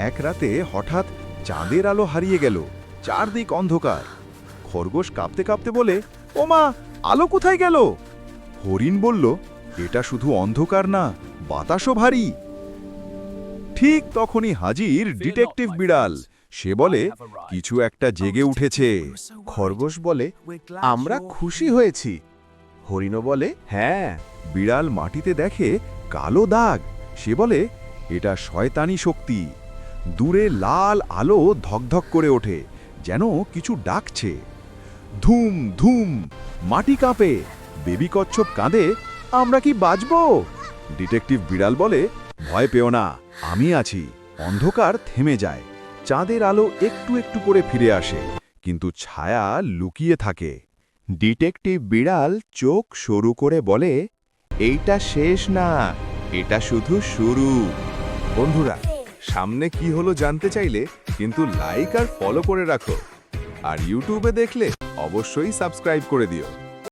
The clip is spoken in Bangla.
এক রাতে হঠাৎ চাঁদের আলো হারিয়ে গেল, চারদিক অন্ধকার। খরগোশ কাঁপতে কাঁপতে বলে, ওমা, আলো কোথায় গেল? হরিণ বলল, এটা শুধু অন্ধকার না, বাতাসও ভারী। ঠিক তখনই হাজির ডিটেকটিভ বিড়াল। সে বলে, কিছু একটা জেগে উঠেছে। খরগোশ বলে, আমরা খুশি হয়েছি। হরিণও বলে, হ্যাঁ। বিড়াল মাটিতে দেখে কালো দাগ। সে বলে, এটা শয়তানি শক্তি। দূরে লাল আলো ধকধক করে ওঠে, যেন কিছু ডাকছে। ধুম ধুম, মাটি কাঁপে। বেবি কচ্ছপ কাঁদে, আমরা কি বাঁচব? ডিটেকটিভ বিড়াল বলে, ভয় পেও না, আমি আছি। অন্ধকার থেমে যায়, চাঁদের আলো একটু একটু করে ফিরে আসে, কিন্তু ছায়া লুকিয়ে থাকে। ডিটেকটিভ বিড়াল চোখ সরু করে বলে, এইটা শেষ না, এটা শুধু শুরু। বন্ধুরা, সামনে কি হলো জানতে চাইলে কিন্তু লাইক আর ফলো করে রাখো। আর ইউটিউবে দেখলে অবশ্যই সাবস্ক্রাইব করে দিও।